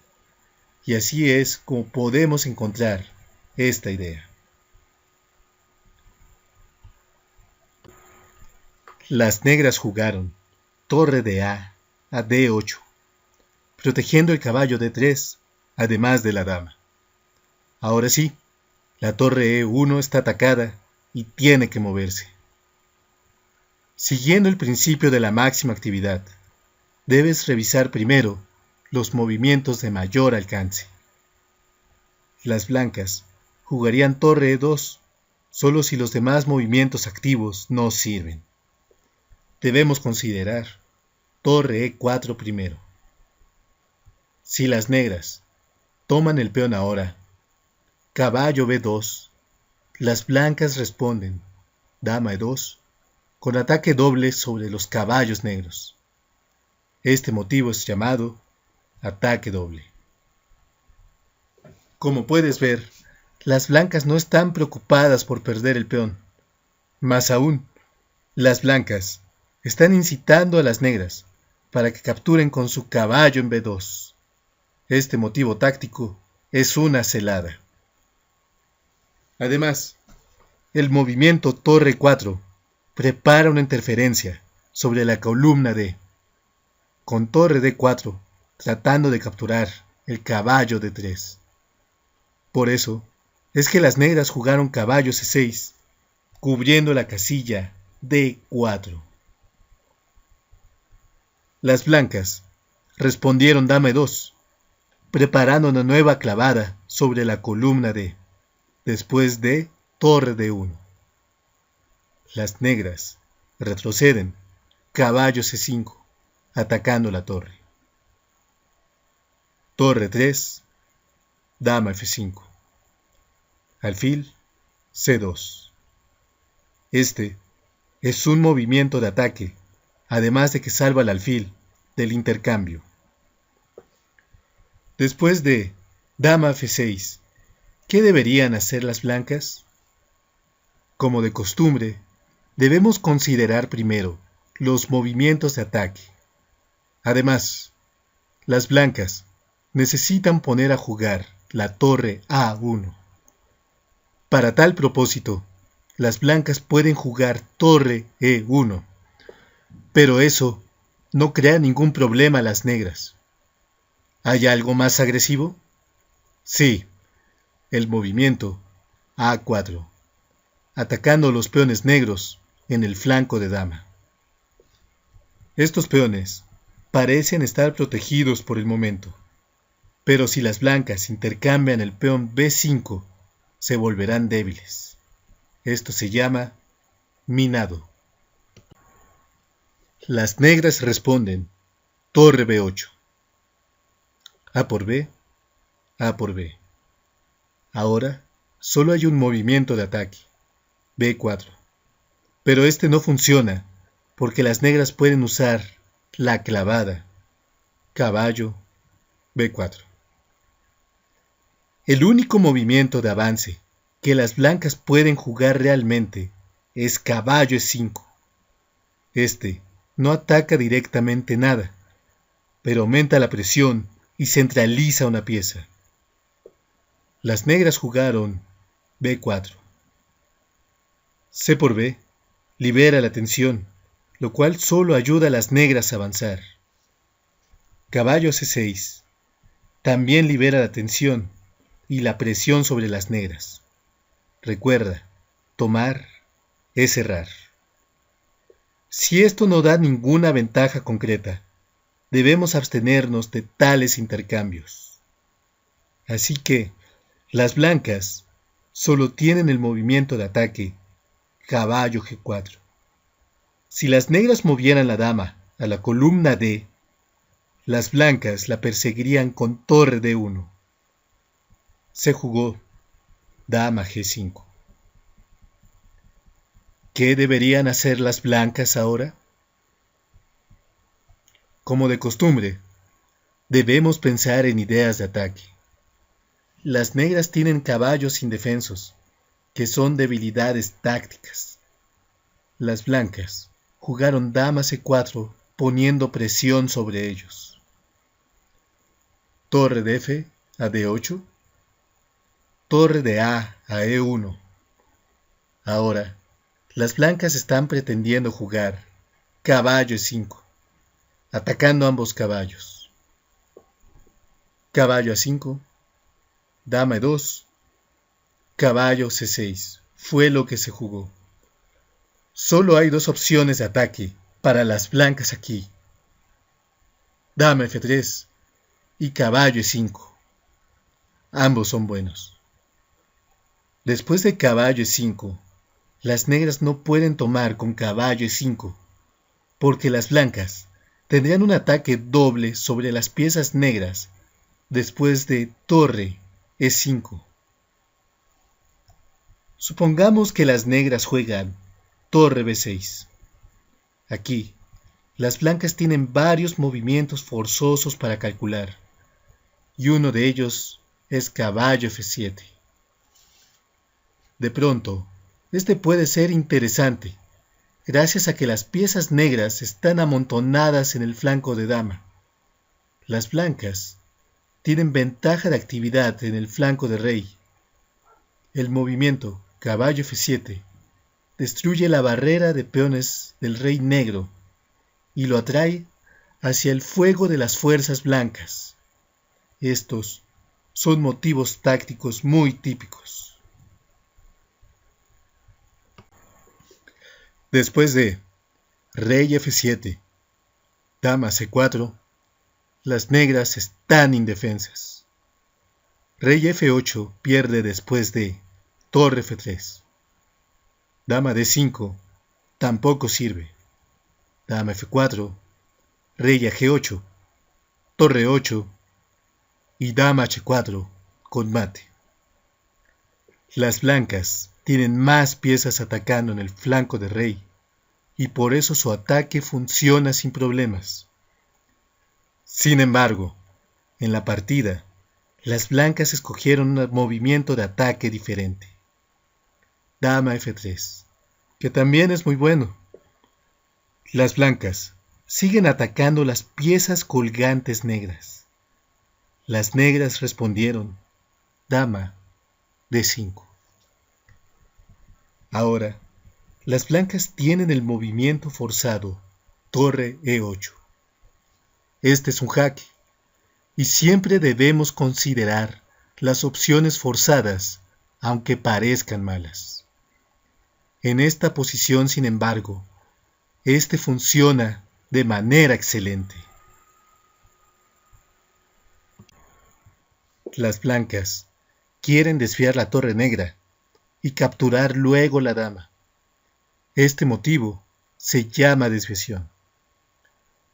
y así es como podemos encontrar esta idea. Las negras jugaron torre de A a D8, protegiendo el caballo D3, además de la dama. Ahora sí, la torre E1 está atacada y tiene que moverse. Siguiendo el principio de la máxima actividad, debes revisar primero los movimientos de mayor alcance. Las blancas jugarían torre E2 solo si los demás movimientos activos no sirven. Debemos considerar torre E4 primero. Si las negras toman el peón ahora, caballo B2, las blancas responden, dama E2, con ataque doble sobre los caballos negros. Este motivo es llamado ataque doble. Como puedes ver, las blancas no están preocupadas por perder el peón. Más aún, las blancas están incitando a las negras para que capturen con su caballo en B2. Este motivo táctico es una celada. Además, el movimiento torre 4 prepara una interferencia sobre la columna D, con torre D4 tratando de capturar el caballo D3. Por eso es que las negras jugaron caballo C6, cubriendo la casilla D4. Las blancas respondieron dama E2, preparando una nueva clavada sobre la columna D, después de torre D1. Las negras retroceden caballo C5, atacando la torre. Torre 3, dama F5. Alfil C2. Este es un movimiento de ataque, además de que salva al alfil del intercambio. Después de dama F6, ¿qué deberían hacer las blancas? Como de costumbre, debemos considerar primero los movimientos de ataque. Además, las blancas necesitan poner a jugar la torre A1. Para tal propósito, las blancas pueden jugar torre E1, pero eso no crea ningún problema a las negras. ¿Hay algo más agresivo? Sí, el movimiento A4, atacando los peones negros en el flanco de dama. Estos peones parecen estar protegidos por el momento, pero si las blancas intercambian el peón B5, se volverán débiles. Esto se llama minado. Las negras responden torre B8. A por B, A por B. Ahora solo hay un movimiento de ataque, B4. Pero este no funciona porque las negras pueden usar la clavada, caballo B4. El único movimiento de avance que las blancas pueden jugar realmente es caballo E5. Este no ataca directamente nada, pero aumenta la presión y centraliza una pieza. Las negras jugaron B4. C por B libera la tensión, lo cual solo ayuda a las negras a avanzar. Caballo C6 también libera la tensión y la presión sobre las negras. Recuerda, tomar es cerrar. Si esto no da ninguna ventaja concreta, debemos abstenernos de tales intercambios. Así que, las blancas solo tienen el movimiento de ataque caballo G4. Si las negras movieran la dama a la columna D, las blancas la perseguirían con torre D1. Se jugó dama G5. ¿Qué deberían hacer las blancas ahora? Como de costumbre, debemos pensar en ideas de ataque. Las negras tienen caballos indefensos, que son debilidades tácticas. Las blancas jugaron dama C4 poniendo presión sobre ellos. Torre de F a D8. Torre de A a E1. Ahora, las blancas están pretendiendo jugar caballo E5, atacando ambos caballos. Caballo A5, dama E2, caballo C6, fue lo que se jugó. Solo hay dos opciones de ataque para las blancas aquí. Dama F3 y caballo E5. Ambos son buenos. Después de caballo E5, las negras no pueden tomar con caballo E5, porque las blancas tendrían un ataque doble sobre las piezas negras después de torre E5. Supongamos que las negras juegan torre B6. Aquí, las blancas tienen varios movimientos forzosos para calcular, y uno de ellos es caballo F7. De pronto, este puede ser interesante, gracias a que las piezas negras están amontonadas en el flanco de dama. Las blancas tienen ventaja de actividad en el flanco de rey. El movimiento caballo F7 destruye la barrera de peones del rey negro y lo atrae hacia el fuego de las fuerzas blancas. Estos son motivos tácticos muy típicos. Después de rey F7, dama C4, las negras están indefensas. Rey F8 pierde después de torre F3. Dama D5 tampoco sirve. Dama F4, rey a G8, torre 8 y dama H4 con mate. Las blancas tienen más piezas atacando en el flanco de rey y por eso su ataque funciona sin problemas. Sin embargo, en la partida, las blancas escogieron un movimiento de ataque diferente. Dama F3, que también es muy bueno. Las blancas siguen atacando las piezas colgantes negras. Las negras respondieron, dama D5. Ahora, las blancas tienen el movimiento forzado, torre E8. Este es un jaque, y siempre debemos considerar las opciones forzadas, aunque parezcan malas. En esta posición, sin embargo, este funciona de manera excelente. Las blancas quieren desviar la torre negra y capturar luego la dama. Este motivo se llama desviación.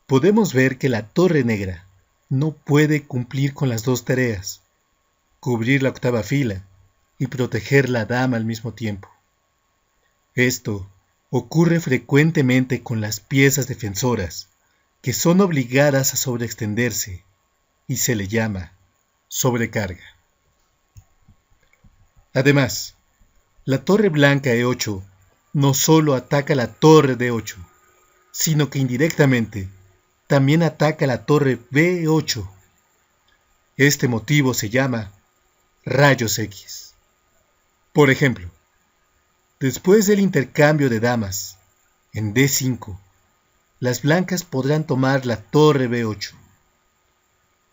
Podemos ver que la torre negra no puede cumplir con las dos tareas, cubrir la octava fila y proteger la dama al mismo tiempo. Esto ocurre frecuentemente con las piezas defensoras, que son obligadas a sobreextenderse y se le llama sobrecarga. Además, la torre blanca E8 no solo ataca la torre D8, sino que indirectamente también ataca la torre B8. Este motivo se llama rayos X. Por ejemplo, después del intercambio de damas en D5, las blancas podrán tomar la torre B8.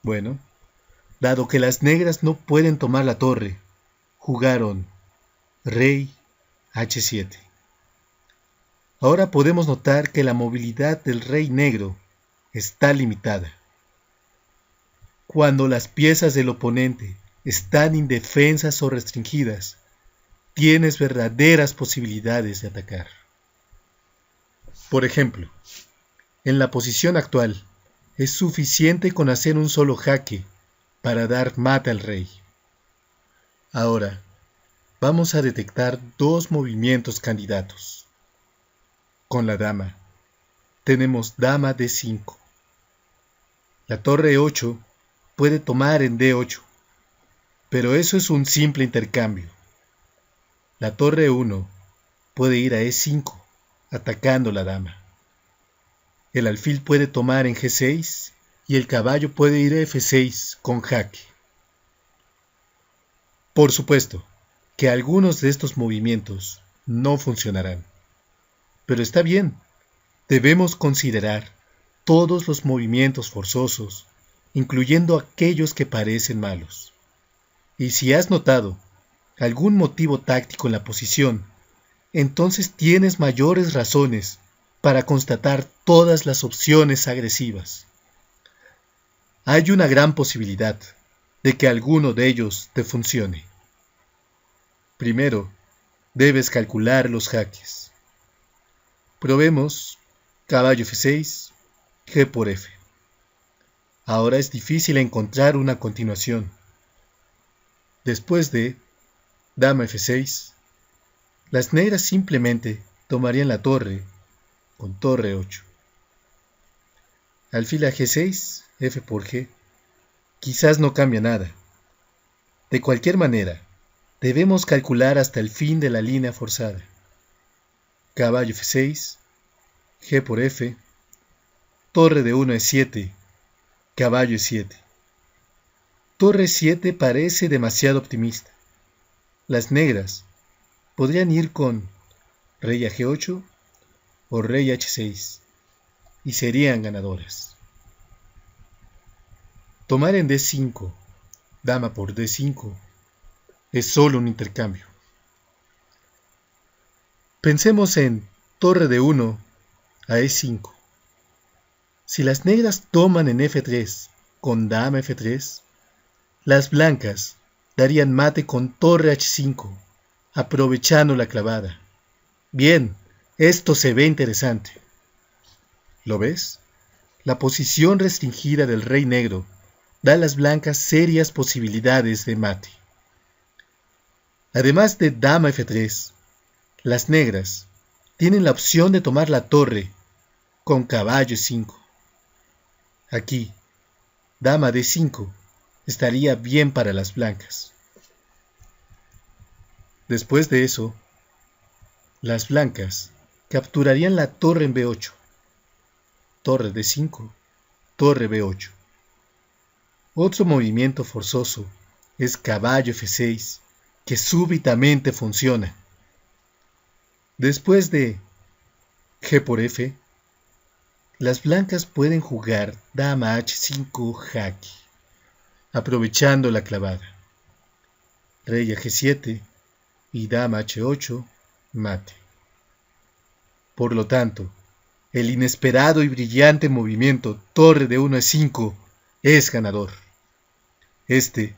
Bueno, dado que las negras no pueden tomar la torre, jugaron rey H7. Ahora podemos notar que la movilidad del rey negro está limitada. Cuando las piezas del oponente están indefensas o restringidas, tienes verdaderas posibilidades de atacar. Por ejemplo, en la posición actual, es suficiente con hacer un solo jaque para dar mate al rey. Ahora, vamos a detectar dos movimientos candidatos. Con la dama, tenemos dama D5. La torre 8 puede tomar en D8, pero eso es un simple intercambio. La torre 1 puede ir a E5, atacando la dama. El alfil puede tomar en G6 y el caballo puede ir a F6 con jaque. Por supuesto que algunos de estos movimientos no funcionarán, pero está bien, debemos considerar todos los movimientos forzosos, incluyendo aquellos que parecen malos. Y si has notado algún motivo táctico en la posición, entonces tienes mayores razones para constatar todas las opciones agresivas. Hay una gran posibilidad de que alguno de ellos te funcione. Primero, debes calcular los jaques. Probemos caballo F6, G por F. Ahora es difícil encontrar una continuación. Después de dama F6, Las negras simplemente tomarían la torre con torre 8. Alfil a G6, F por G. Quizás no cambia nada. De cualquier manera, debemos calcular hasta el fin de la línea forzada. Caballo F6, G por F, torre de 1 es 7, caballo es 7. Torre 7 parece demasiado optimista. Las negras podrían ir con rey a G8 o rey a H6 y serían ganadoras. Tomar en D5, dama por D5, es solo un intercambio. Pensemos en torre de 1 a E5. Si las negras toman en F3 con dama F3, las blancas darían mate con torre H5, aprovechando la clavada. Bien, esto se ve interesante. ¿Lo ves? La posición restringida del rey negro da a las blancas serias posibilidades de mate. Además de dama F3, las negras tienen la opción de tomar la torre con caballo E5. Aquí, dama D5 estaría bien para las blancas. Después de eso, las blancas capturarían la torre en B8. Torre D5, torre B8. Otro movimiento forzoso es caballo F6, que súbitamente funciona. Después de G por F, las blancas pueden jugar dama H5 jaque, aprovechando la clavada. Rey a G7 y dama H8 mate. Por lo tanto, el inesperado y brillante movimiento torre de 1 a 5 es ganador. Este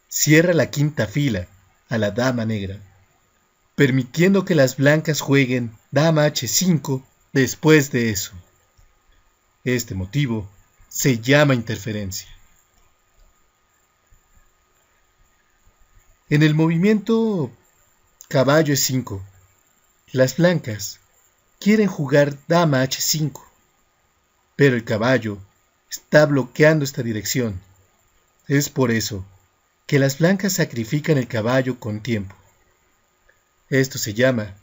cierra la quinta fila a la dama negra, permitiendo que las blancas jueguen dama H5 después de eso. Este motivo se llama interferencia. En el movimiento caballo E5, las blancas quieren jugar dama H5, pero el caballo está bloqueando esta dirección. Es por eso que las blancas sacrifican el caballo con tiempo. Esto se llama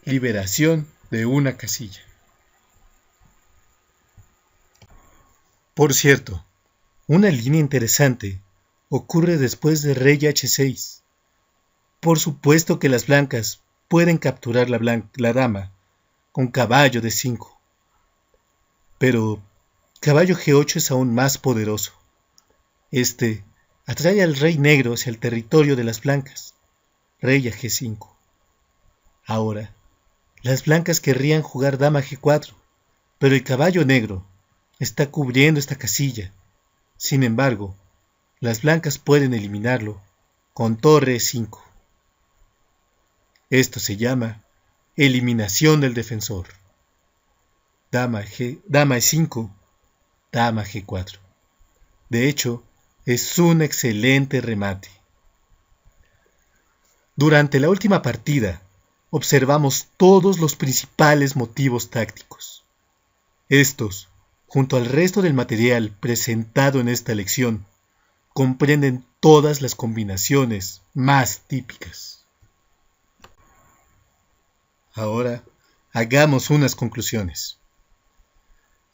liberación de una casilla. Por cierto, una línea interesante ocurre después de rey H6. Por supuesto que las blancas pueden capturar la dama con caballo D5. Pero caballo G8 es aún más poderoso. Este atrae al rey negro hacia el territorio de las blancas. Rey a G5. Ahora, las blancas querrían jugar dama G4, pero el caballo negro está cubriendo esta casilla. Sin embargo, las blancas pueden eliminarlo con torre E5. Esto se llama eliminación del defensor. Dama E5, dama G4. De hecho, es un excelente remate. Durante la última partida, observamos todos los principales motivos tácticos. Estos, junto al resto del material presentado en esta lección, comprenden todas las combinaciones más típicas. Ahora, hagamos unas conclusiones.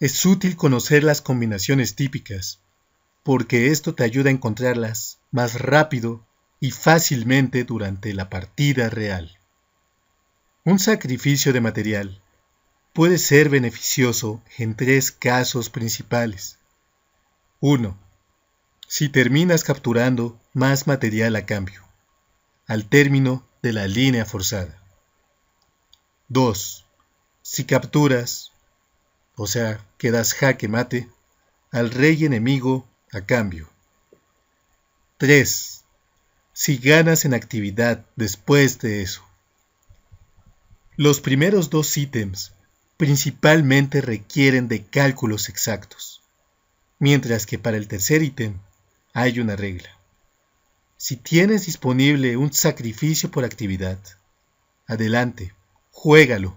Es útil conocer las combinaciones típicas, porque esto te ayuda a encontrarlas más rápido y fácilmente durante la partida real. Un sacrificio de material puede ser beneficioso en 3 casos principales. 1. Si terminas capturando más material a cambio, al término de la línea forzada. 2. Si capturas, o sea, que das jaque mate, al rey enemigo a cambio. 3. Si ganas en actividad después de eso. Los primeros 2 ítems principalmente requieren de cálculos exactos, mientras que para el tercer ítem hay una regla. Si tienes disponible un sacrificio por actividad, Adelante, juégalo.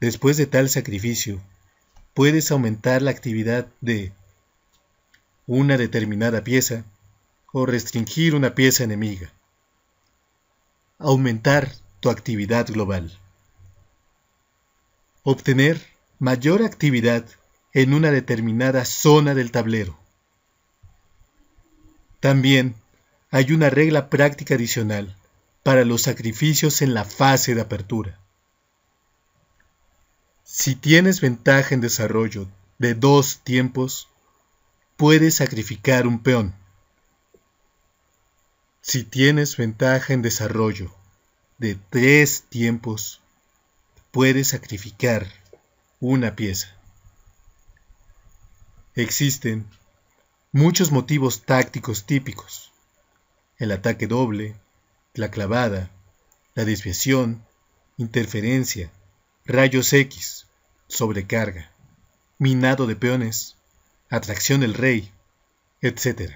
Después de tal sacrificio, puedes aumentar la actividad de una determinada pieza o restringir una pieza enemiga. Aumentar tu actividad global. Obtener mayor actividad en una determinada zona del tablero. También hay una regla práctica adicional para los sacrificios en la fase de apertura. Si tienes ventaja en desarrollo de 2 tiempos, puedes sacrificar un peón. Si tienes ventaja en desarrollo de 3 tiempos, puedes sacrificar una pieza. Existen muchos motivos tácticos típicos: el ataque doble, la clavada, la desviación, interferencia, rayos X, sobrecarga, minado de peones, atracción del rey, etc.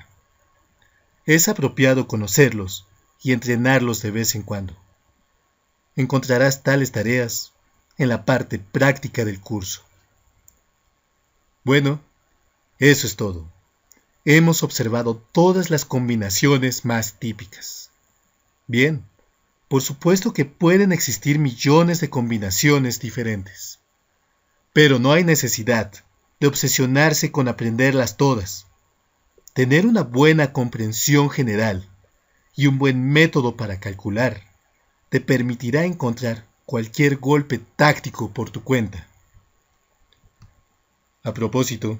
Es apropiado conocerlos y entrenarlos de vez en cuando. Encontrarás tales tareas en la parte práctica del curso. Bueno, eso es todo. Hemos observado todas las combinaciones más típicas. Bien, por supuesto que pueden existir millones de combinaciones diferentes, pero no hay necesidad de obsesionarse con aprenderlas todas. Tener una buena comprensión general y un buen método para calcular te permitirá encontrar cualquier golpe táctico por tu cuenta. A propósito,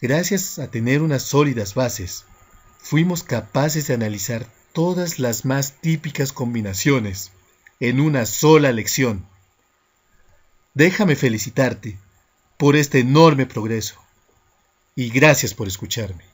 gracias a tener unas sólidas bases, fuimos capaces de analizar todas las más típicas combinaciones en una sola lección. Déjame felicitarte por este enorme progreso y gracias por escucharme.